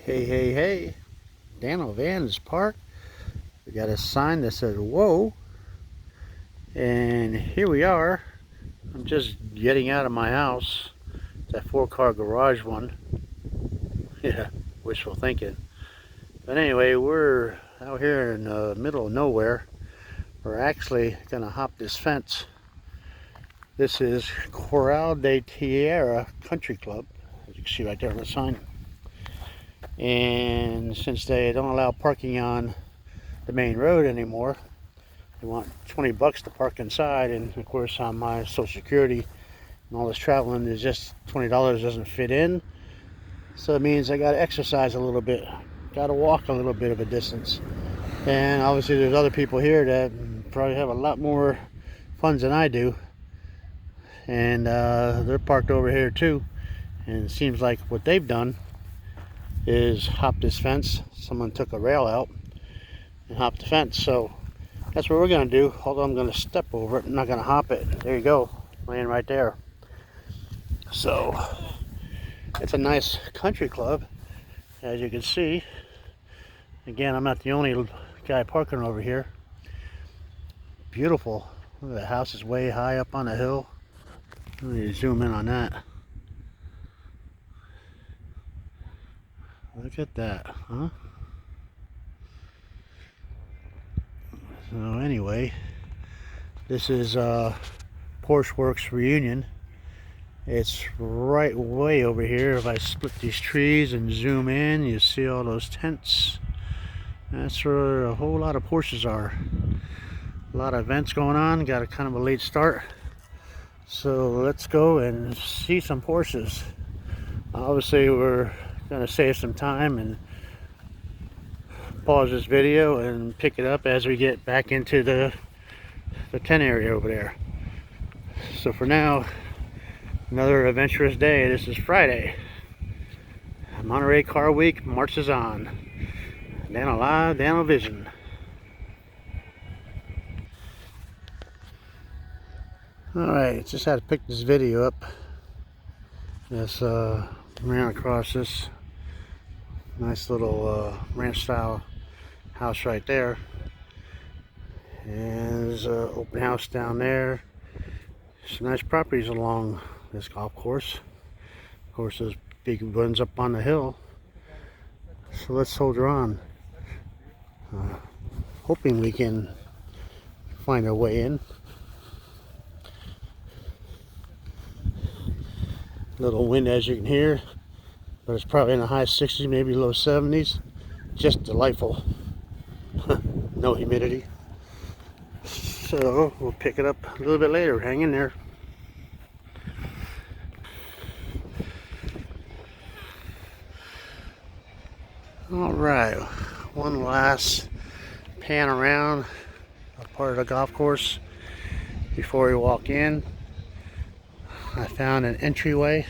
Hey, hey, hey. Dano van is parked. We got a sign that says, whoa. And here we are. I'm just getting out of my house. That 4-car garage one. Yeah, wishful thinking. But anyway, we're out here in the middle of nowhere. We're actually going to hop this fence. This is Corral de Tierra Country Club, as you can see right there on the sign. And since they don't allow parking on the main road anymore, they want 20 bucks to park inside, and of course on my social security and all this traveling is just $20 doesn't fit in. So it means I got to exercise a little bit, got to walk a little bit of a distance. And obviously there's other people here that probably have a lot more funds than I do, and they're parked over here too. And it seems like what they've done is hop this fence. Someone took a rail out and hopped the fence. So that's what we're going to do. Although I'm going to step over it, I'm not going to hop it. There you go, laying right there. So it's a nice country club, as you can see. Again, I'm not the only guy parking over here. Beautiful. Look at the house is way high up on the hill. Let me zoom in on that. Look at that, huh? So anyway, this is Porsche Werks reunion. It's right way over here. If I split these trees and zoom in, you see all those tents. That's where a whole lot of Porsches are. A lot of events going on. Got a kind of a late start. So let's go and see some Porsches. Obviously we're going to save some time and pause this video and pick it up as we get back into the tent area over there. So for now, another adventurous day. This is Friday. Monterey Car Week marches on. Dano Live, Dano Vision. Alright, just had to pick this video up. This ran across this nice little ranch style house right there. And there's an open house down there. Some nice properties along this golf course. Of course, there's big ones up on the hill. So let's soldier on. Hoping we can find our way in. Little wind, as you can hear, but it's probably in the high 60s, maybe low 70s. Just delightful. No humidity. So we'll pick it up a little bit later. Hang in there. All right, one last pan around a part of the golf course before we walk in. I found an entryway,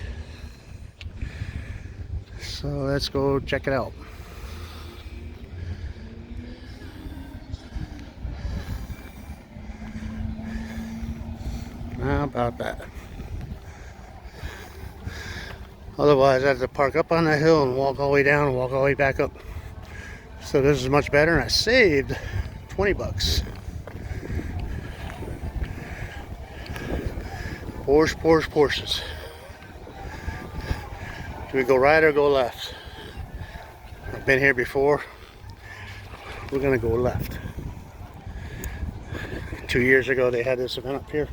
so let's go check it out. How about that? Otherwise I have to park up on the hill and walk all the way down and walk all the way back up. So this is much better, and I saved 20 bucks. Porsches. Do we go right or go left? I've been here before. We're gonna go left. 2 years ago they had this event up here.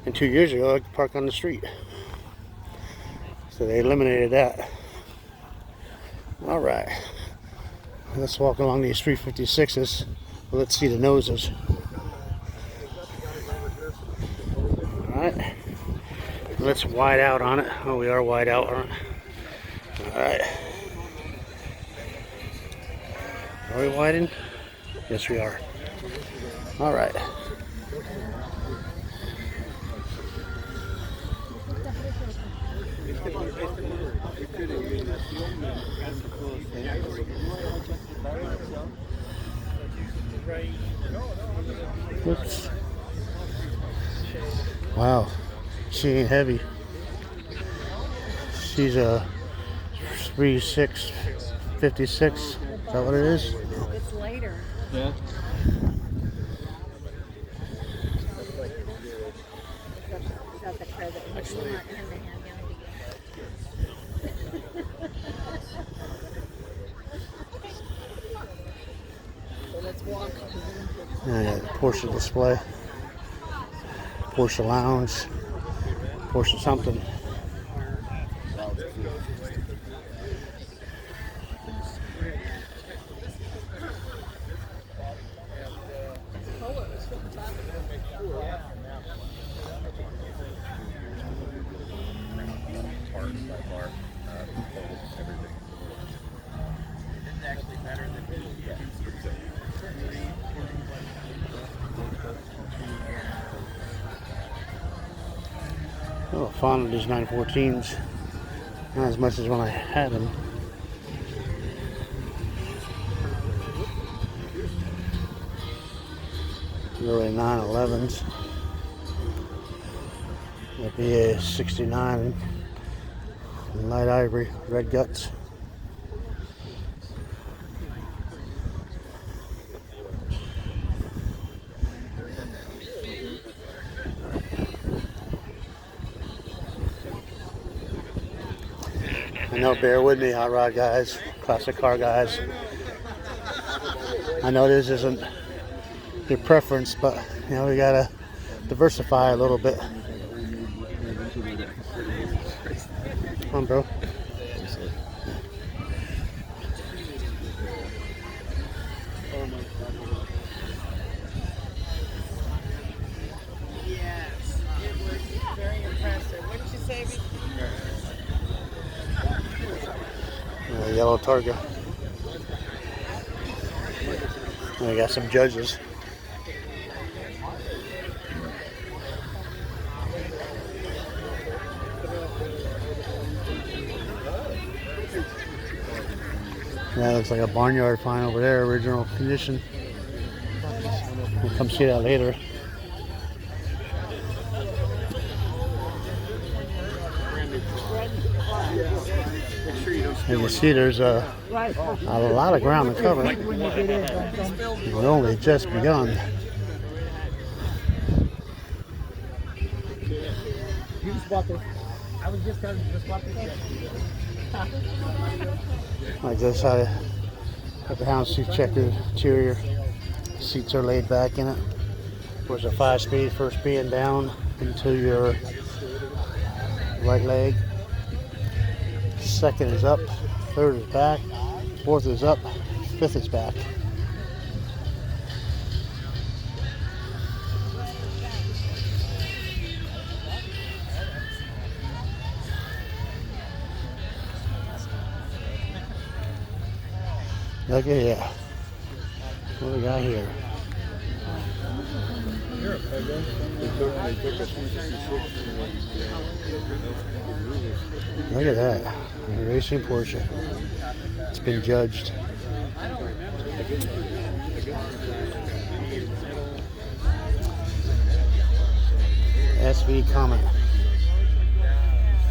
And 2 years ago I could park on the street. So they eliminated that. Alright. Let's walk along these 356s. Let's see the noses. Alright, let's wide out on it. Oh, we are wide out on it. Alright. Are we widened? Yes, we are. Alright. Oops. Wow, she ain't heavy. She's 3656. Is that what it is? It's later. Yeah. Got the credit. Actually, let's walk. And I got a Porsche display, Porsche lounge, Porsche something. Oh, fond of these 914s. Not as much as when I had them. Early 911s. That'd be a 69 light ivory, red guts. I know, bear with me, hot rod guys, classic car guys. I know this isn't your preference, but you know, we gotta diversify a little bit. Come on, bro. Yes, it was very impressive. What did you say? Yellow Targa. And I got some judges. That looks like a barnyard find over there, original condition. We'll come see that later. As you see, there's a lot of ground to cover. We've only just begun. You just bought this. I was just telling you, just bought this. Like this, I got the hound seat checker interior. Seats are laid back in it. There's a 5-speed, first being down into your right leg. Second is up, third is back, fourth is up, fifth is back. Look at here. What do we got here? Look at that. A racing Porsche. It's been judged. SV Comet.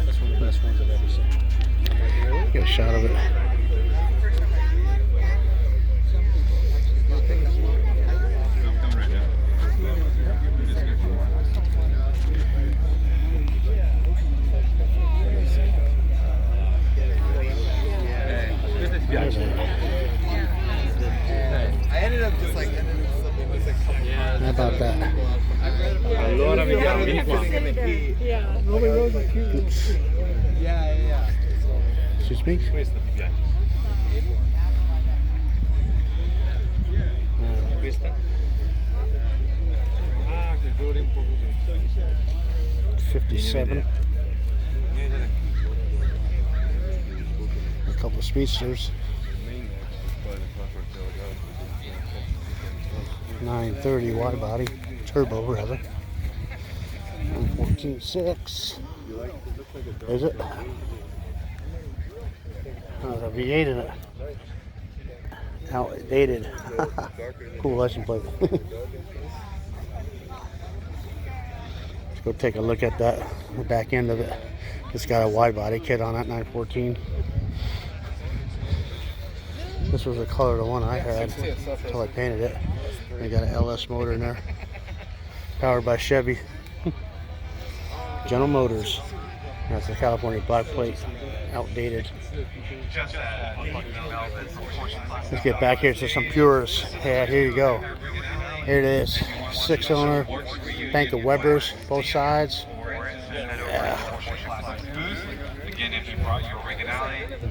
That's one of the best ones I've ever seen. Get a shot of it. How about that? Allora vediamo, vieni qua. Oops. Excuse me? Questa ti piace? Questa? Ah, che colore un po' così. 57. A couple of speedsters. 930 wide body, turbo rather. 114.6. Is it? Oh, the V8 in it. Outdated. Cool license plate. Let's go take a look at that, the back end of it. It's got a wide body kit on it, 914. This was the color of the one I had until I painted it. They got an LS motor in there. Powered by Chevy. General Motors. That's the California black plate. Outdated. Let's get back here to some Pures. Yeah, here you go. Here it is. 6-owner. Bank of Webbers. Both sides. Yeah.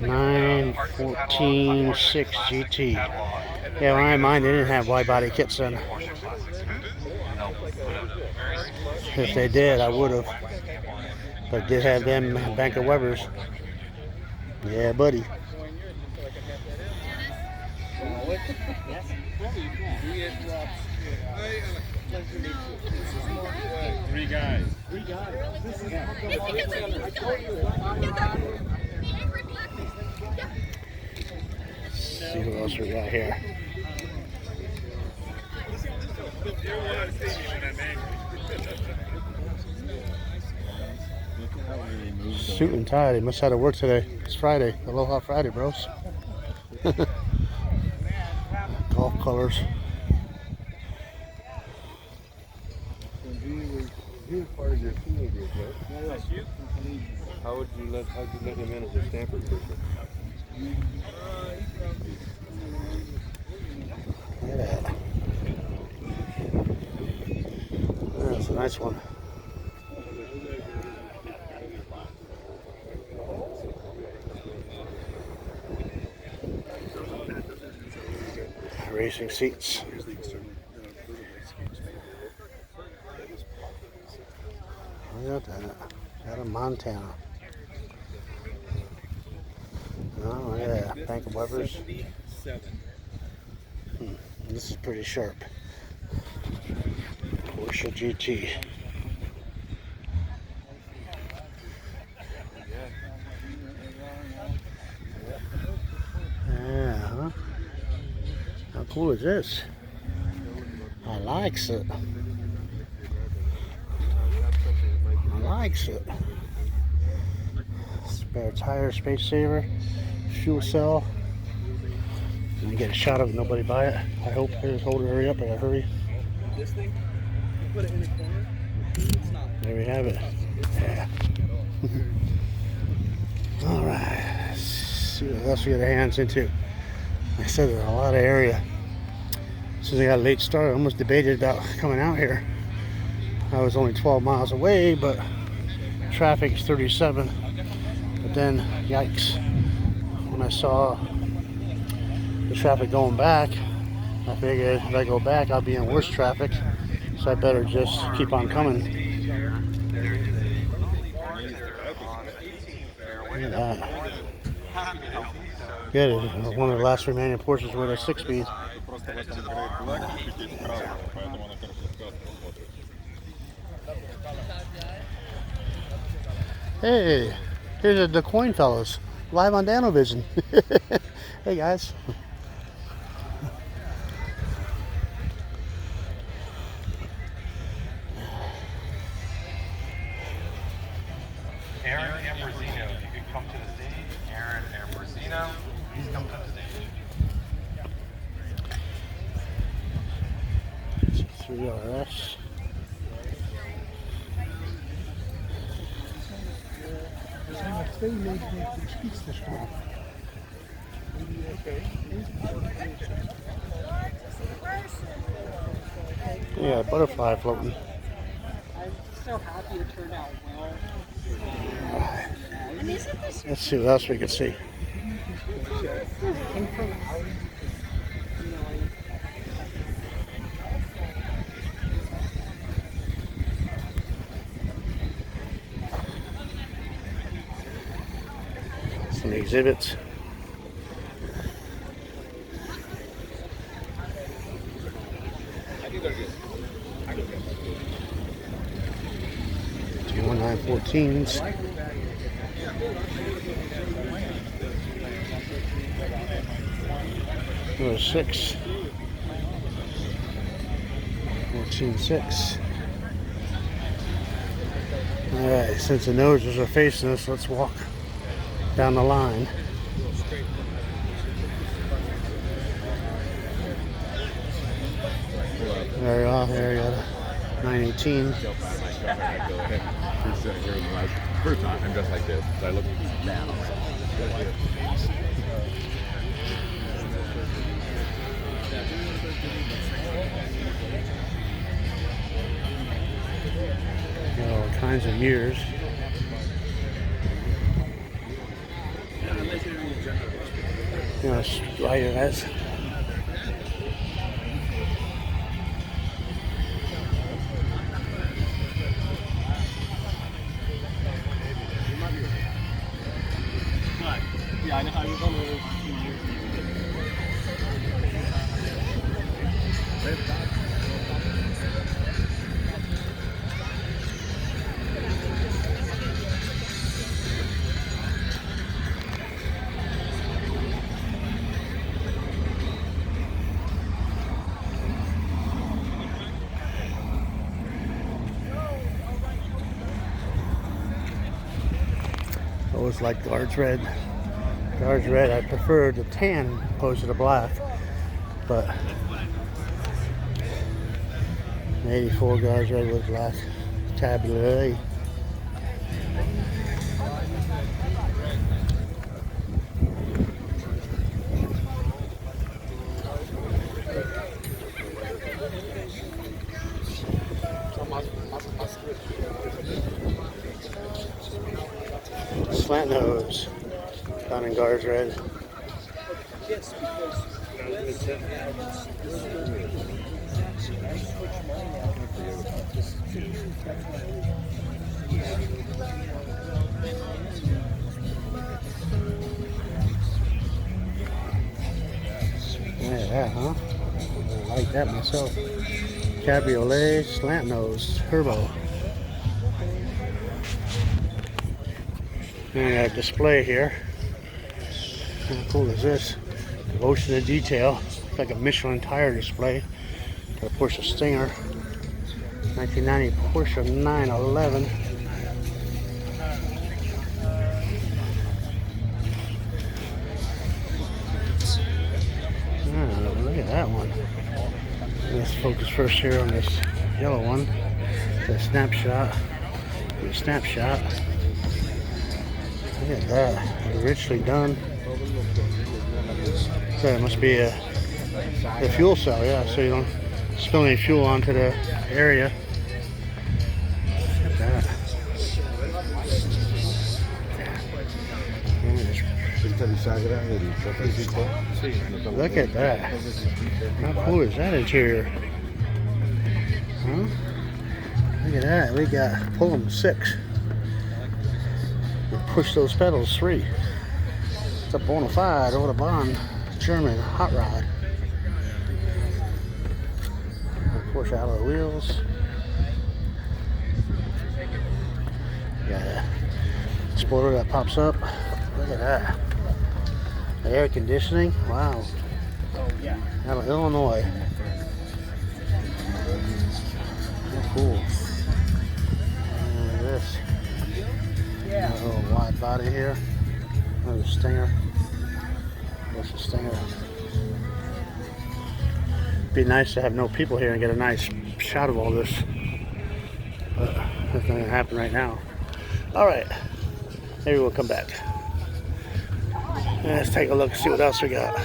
914 GT. Yeah, when I had mine, they didn't have wide body kits in. If they did, I would have. But did have them Bank of Webbers. Yeah, buddy. Three guys. See who else we got here. Suit and tie. They must have to work today. It's Friday. Aloha Friday, bros. Golf colors. He was part of your teenage years, right? How'd you let him in as a Stanford person? Look at that. That's a nice one. Racing seats. Look at that. Out of Montana. Oh, yeah. Bank of Webbers. This is pretty sharp. Porsche GT. Yeah, huh? How cool is this? I likes it. I likes it. Spare tire, space saver, fuel cell. And get a shot of it, nobody buy it. I hope. Just hold it, hurry up, I gotta hurry. This thing, you put it in the corner. It's not. There we have it. Yeah. Alright. Let's see what else we got our hands into. Like I said, there's a lot of area. Since I got a late start, I almost debated about coming out here. I was only 12 miles away, but traffic is 37. But then, yikes. When I saw the traffic going back, I figured if I go back, I'll be in worse traffic. So I better just keep on coming. Look at that. Good. One of the last remaining Porsches with a 6-speed. Hey, here's the coin fellas, live on Danovision. Hey guys. Aaron Ambrosino, if you could come to the stage. Aaron Ambrosino, please come to the stage. 3RS. Yeah, butterfly floating. I'm so happy it turned out well. Let's see what else we can see. Some exhibits. Two 1914s. Number 6. 14.6. Alright, since the noses are facing us, let's walk down the line. There you are. There you go. 918. First time, I'm just like this. So I look down. Got all kinds of mirrors. You know, right here, guys. Yeah, I know how you're going to. Always like Guards Red. Guards Red, I prefer the tan opposed to the black. But 84 Guards Red with black. Tabulary. Slant nose, down in Guards Red. Yeah, huh? I like that myself. Cabriolet, slant nose, turbo. And I got a display here. How cool is this? Devotion to detail. It's like a Michelin tire display. Got a Porsche Stinger. 1990 Porsche 911. Oh, look at that one. Let's focus first here on this yellow one. It's a snapshot. A snapshot. Look at that. Richly done. So it must be a fuel cell, yeah, so you don't spill any fuel onto the area. Look at that. Look at that. How cool is that interior? Huh? Look at that. We got pull them 6. Push those pedals 3. It's a bona fide over the bond German hot rod. Porsche alloy wheels. Got a spoiler that pops up. Look at that. The air conditioning. Wow. Out of Illinois. How cool. And this. A little wide body here. Another Stinger. That's a Stinger. Be nice to have no people here and get a nice shot of all this. But that's not going to happen right now. Alright. Maybe we'll come back. Let's take a look and see what else we got.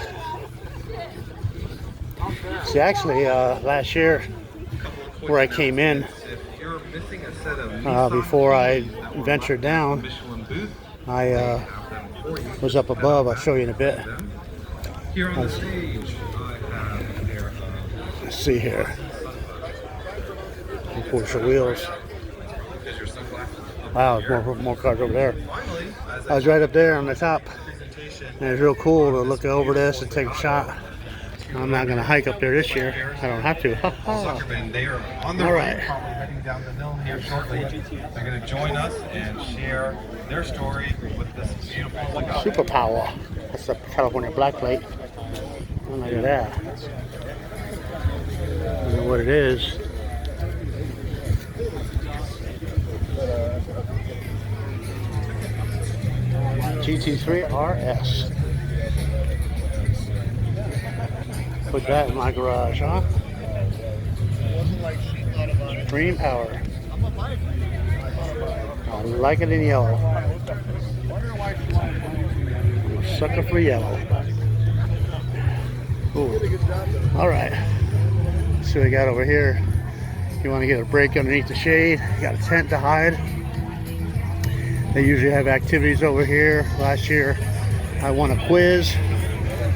See, actually, last year, where I came in, before I ventured down, I was up above. I'll show you in a bit. Let's see here. Porsche wheels. Wow, more cars over there. I was right up there on the top. And it's real cool to look over this and take a shot. I'm not going to hike up there this year. I don't have to. They are on the way, probably heading down the hill here shortly. They're going to join us and share their story with this beautiful Superpower. That's the California black plate. Oh, look at that. I don't know what it is. GT3 RS. Put that in my garage, huh? Supreme Power. I like it in yellow. I'm a sucker for yellow. Ooh. All right. Let's see what we got over here. You want to get a break underneath the shade. You got a tent to hide. They usually have activities over here. Last year, I won a quiz.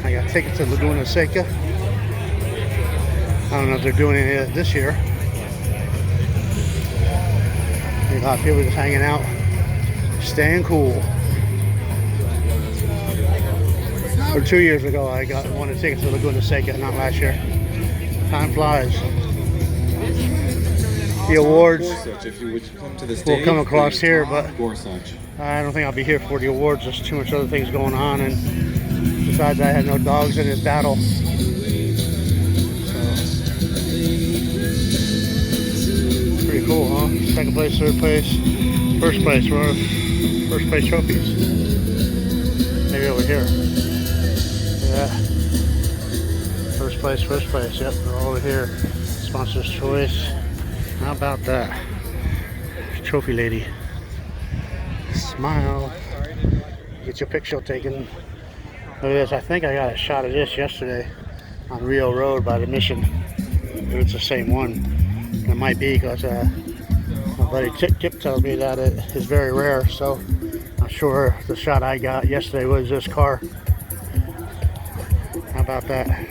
I got tickets to Laguna Seca. I don't know if they're doing any of it this year. A lot of people just hanging out, staying cool. Or 2 years ago, I got one of the tickets to Laguna Seca, not last year. Time flies. The awards will come across here, but I don't think I'll be here for the awards. There's too much other things going on, and besides, I had no dogs in this battle. Pretty cool, huh? Second place, third place, first place. We're first place trophies. Maybe over here. Yeah. First place. Yep, they're all over here. Sponsor's choice. How about that? Trophy lady. Smile. Get your picture taken. Look at this. I think I got a shot of this yesterday on Rio Road by the Mission. If it's the same one. It might be because my buddy Tip tells me that it is very rare, so I'm sure the shot I got yesterday was this car. How about that?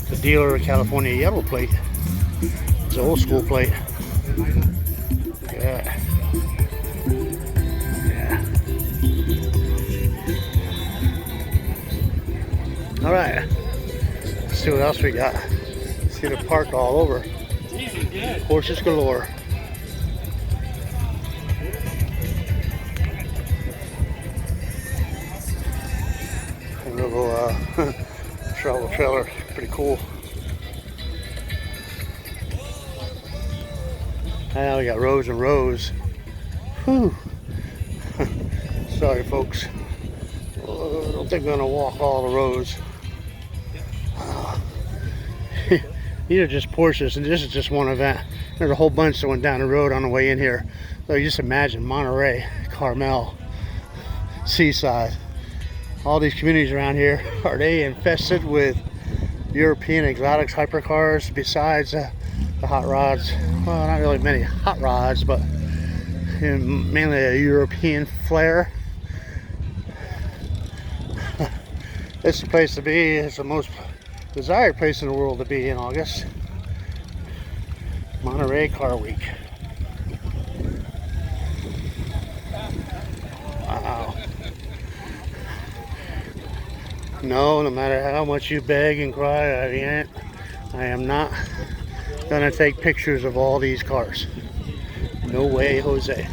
The dealer California yellow plate. It's an old school plate. Yeah. All right, let's see what else we got. See, they're parked all over. Porsches galore. A little travel trailer, pretty cool. Now we got rows and rows. Whew. Sorry, folks. I don't think we're gonna walk all the rows. These are just Porsches, and this is just one event. There's a whole bunch that went down the road on the way in here. So you just imagine Monterey, Carmel, Seaside. All these communities around here, are they infested with European exotics, hypercars, besides the hot rods? Well, not really many hot rods, but mainly a European flair. It's the place to be. It's the most desired place in the world to be in August. Monterey Car Week. Wow. No matter how much you beg and cry, I am not gonna take pictures of all these cars. No way, Jose.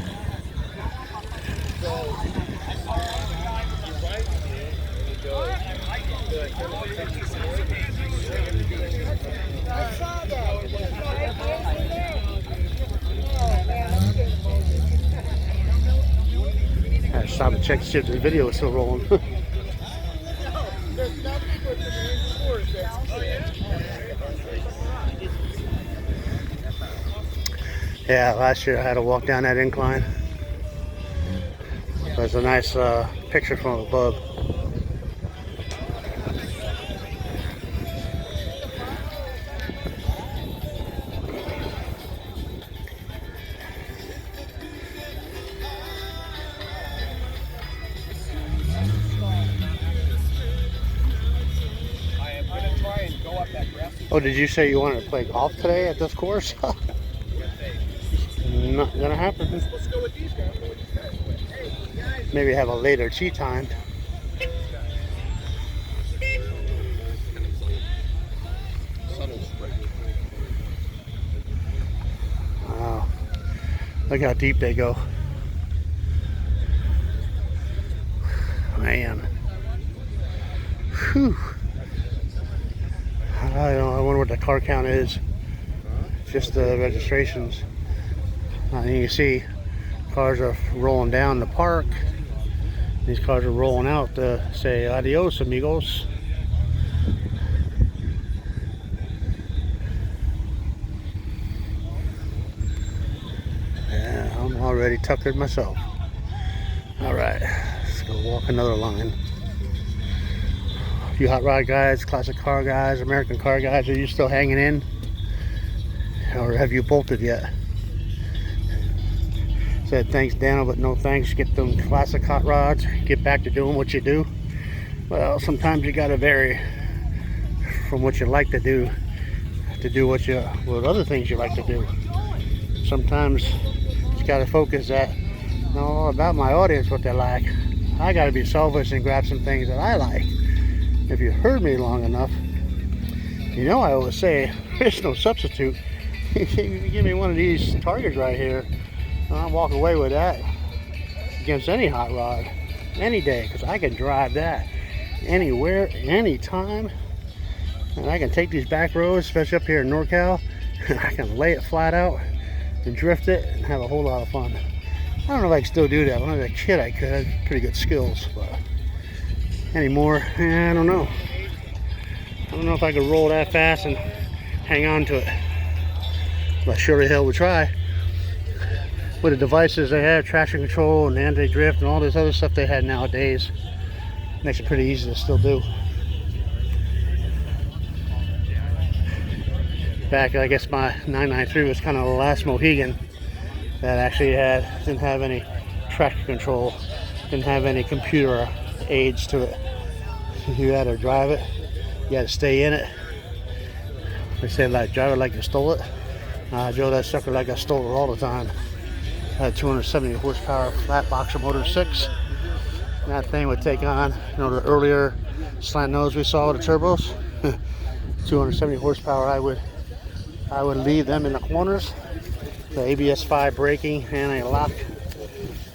I had to stop and check to see if the video was still rolling. Yeah, last year I had to walk down that incline. There's a nice picture from above. Oh, did you say you wanted to play golf today at this course? Not gonna happen. Maybe have a later tee time. Wow. Look how deep they go. Man. Whew. I don't know, I wonder what the car count is. Just the registrations. You can see cars are rolling down the park. These cars are rolling out to say adios, amigos. Yeah, I'm already tuckered myself. Alright, let's go walk another line. You hot rod guys, classic car guys, American car guys, are you still hanging in? Or have you bolted yet? Said thanks Daniel, but no thanks. Get them classic hot rods, get back to doing what you do. Well, sometimes you gotta vary from what you like to do what other things you like to do. Sometimes you gotta focus that all about my audience, what they like. I gotta be selfish and grab some things that I like. If you heard me long enough, you know I always say there's no substitute. You give me one of these Targets right here, I'll walk away with that against any hot rod any day, because I can drive that anywhere, anytime, and I can take these back roads, especially up here in NorCal, and I can lay it flat out and drift it and have a whole lot of fun. I don't know if I can still do that. When I was a kid I could, I had pretty good skills, but anymore, I don't know. I don't know if I could roll that fast and hang on to it, but sure the hell would try. With the devices they have, traction control and anti-drift and all this other stuff they had nowadays, makes it pretty easy to still do. Back, I guess my 993 was kind of the last Mohegan that actually didn't have any traction control, didn't have any computer aids to it. You had to drive it, you had to stay in it. They said like drive it like you stole it. I drove that sucker like I stole it all the time. I had 270 horsepower flat boxer motor 6. And that thing would take on, the earlier slant nose we saw with the turbos. 270 horsepower, I would leave them in the corners. The ABS 5 braking, anti-lock,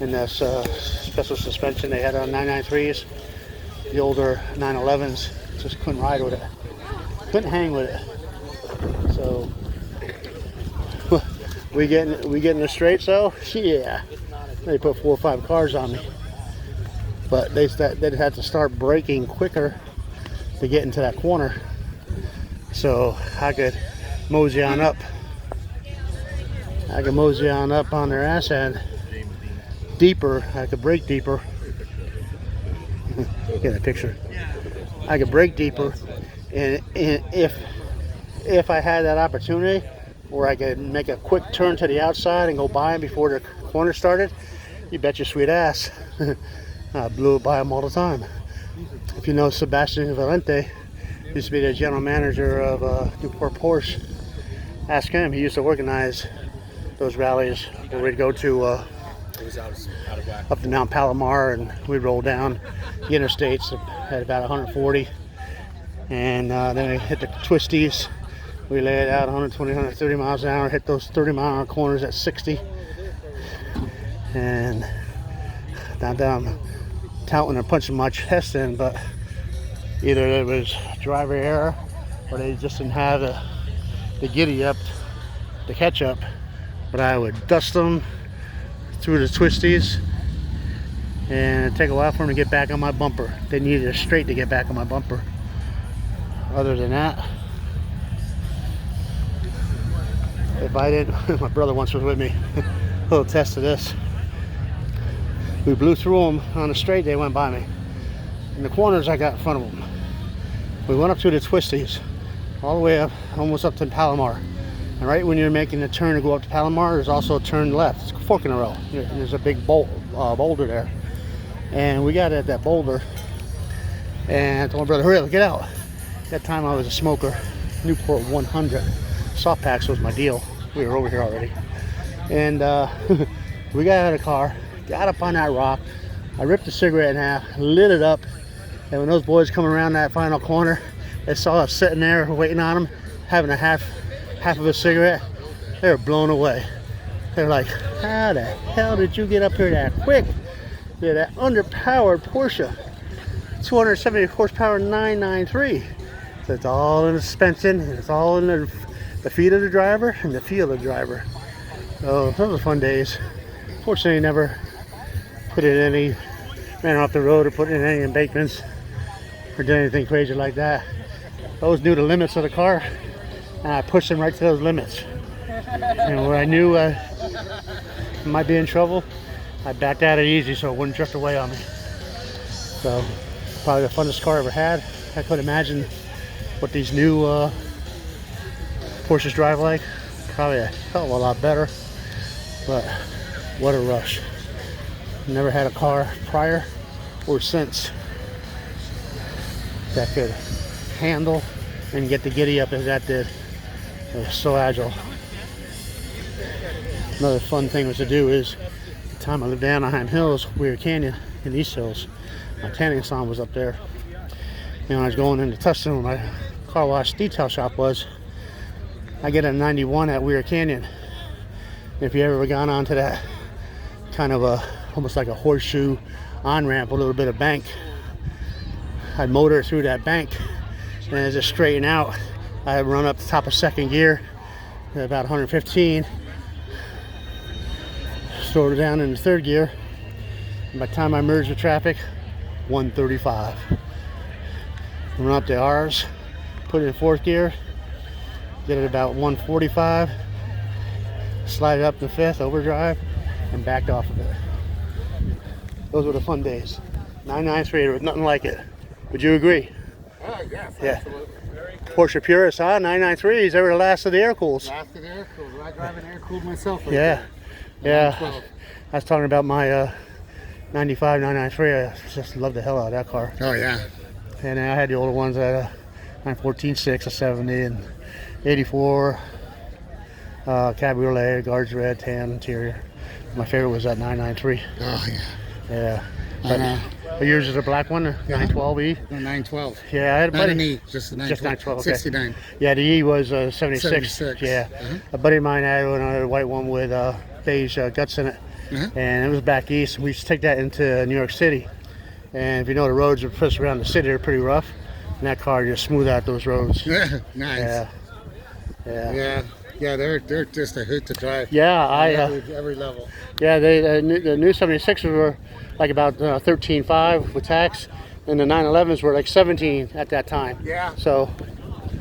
and this special suspension they had on 993s. The older 911s just couldn't ride with it, couldn't hang with it. So we getting the straights though? Yeah. They put 4 or 5 cars on me, but they'd have to start braking quicker to get into that corner, so I could mosey on up. On their ass end deeper. I could brake deeper. Get a picture. I could brake deeper, and if I had that opportunity, or I could make a quick turn to the outside and go by them before the corner started, you bet your sweet ass I blew it by them all the time. If you know Sebastian Valente, used to be the general manager of Newport Porsche, ask him. He used to organize those rallies where we'd go to up to Mount Palomar, and we'd roll down the interstates at about 140, and then we hit the twisties. We lay it out 120, 130 miles an hour, hit those 30-mile-an-hour corners at 60, and not that I'm touting or punching my chest in, but either it was driver error or they just didn't have the giddy up to catch up. But I would dust them through the twisties, and it'd take a while for them to get back on my bumper. They needed a straight to get back on my bumper. Other than that, if I didn't, my brother once was with me, a little test of this. We blew through them on the straight, they went by me. In the corners, I got in front of them. We went up to the twisties, all the way up, almost up to Palomar. And right when you're making the turn to go up to Palomar, there's also a turn left. It's a fork in the road. There's a big boulder there. And we got at that boulder, and I told my brother, hurry up, get out. At that time I was a smoker. Newport 100. Soft packs was my deal. We were over here already. And we got out of the car, got up on that rock. I ripped the cigarette in half, lit it up. And when those boys come around that final corner, they saw us sitting there waiting on them, having a half of a cigarette. They were blown away. They're like, how the hell did you get up here that quick? Yeah, that underpowered Porsche 270 horsepower 993. So it's all in the suspension, and it's all in the feet of the driver and the feel of the driver. So those were fun days. Fortunately, never put in any ran off the road or put in any embankments or did anything crazy like that. I always knew the limits of the car, and I pushed them right to those limits. And where I knew I might be in trouble, I backed out it easy so it wouldn't drift away on me. So, probably the funnest car I ever had. I could imagine what these new Porsches drive like. Probably a hell of a lot better, but what a rush. Never had a car prior or since that could handle and get the giddy up as that did. It was so agile. Another fun thing was to do is the time I lived down Anaheim Hills, Weir Canyon in East Hills, my tanning salon was up there. And I was going into Tustin where my car wash detail shop was. I get a 91 at Weir Canyon. If you ever gone onto that kind of almost like a horseshoe on-ramp, a little bit of bank, I'd motor through that bank, and as it straightened out, I'd run up the top of second gear at about 115, slow it down into third gear, and by the time I merged with traffic, 135. Run up the R's, put it in fourth gear, get it about 145, slide it up to fifth, overdrive, and backed off of it. Those were the fun days. 993, there was nothing like it. Would you agree? Yes, Yeah. absolutely. Porsche purists, huh? 993s, they were the last of the air cools. Last of the air cooled. I drive an air cooled myself. Right Yeah, there. yeah. 912. I was talking about my 95 993. I just love the hell out of that car. Oh yeah. And I had the older ones at 914 6, a 70, and 84 cabriolet, guards red, tan interior. My favorite was that 993. Oh yeah. Yeah. Uh-huh. But yours is a black one, a 912E. No, 912. Yeah, I had a Not buddy. an E, just a 912. Just 912, okay. 69. Yeah, the E was 76. 76. Yeah. Uh-huh. A buddy of mine had another white one with beige guts in it. Uh-huh. And it was back east. We used to take that into New York City. And if you know the roads, especially around the city, they're pretty rough. And that car just smoothed out those roads. Yeah, nice. Yeah. Yeah. Yeah, yeah, they're just a hoot to drive. Yeah, Every level. yeah, the new 76s were like about 13.5 with tax, and the 911s were like 17 at that time. Yeah. So,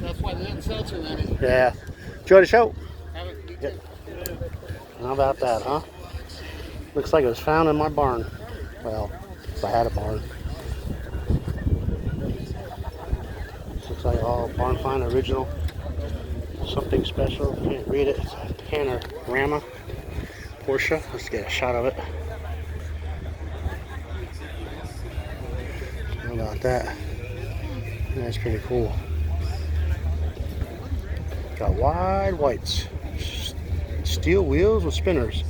That's why they didn't sell too many. yeah. Enjoy the show. Have it, you Yep. How about that, huh? Looks like it was found in my barn. Well, if I had a barn. Looks like all barn find original. Something special. Can't read it. It's a panorama. Porsche. Let's get a shot of it. How about that? That's pretty cool. Got wide whites. Steel wheels with spinners.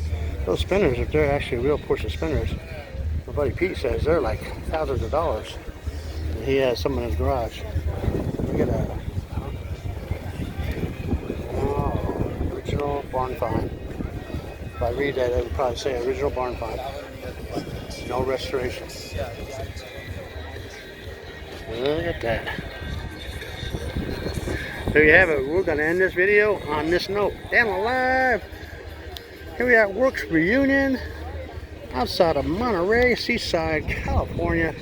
Those spinners, if they're actually real Porsche spinners, my buddy Pete says they're like thousands of dollars. And he has some in his garage. Look at that. Oh, original barn find. If I read that, it would probably say original barn find. No restoration. Look at that. There you have it. We're going to end this video on this note. And alive! Here we are at Werks reunion outside of Monterey, Seaside, California.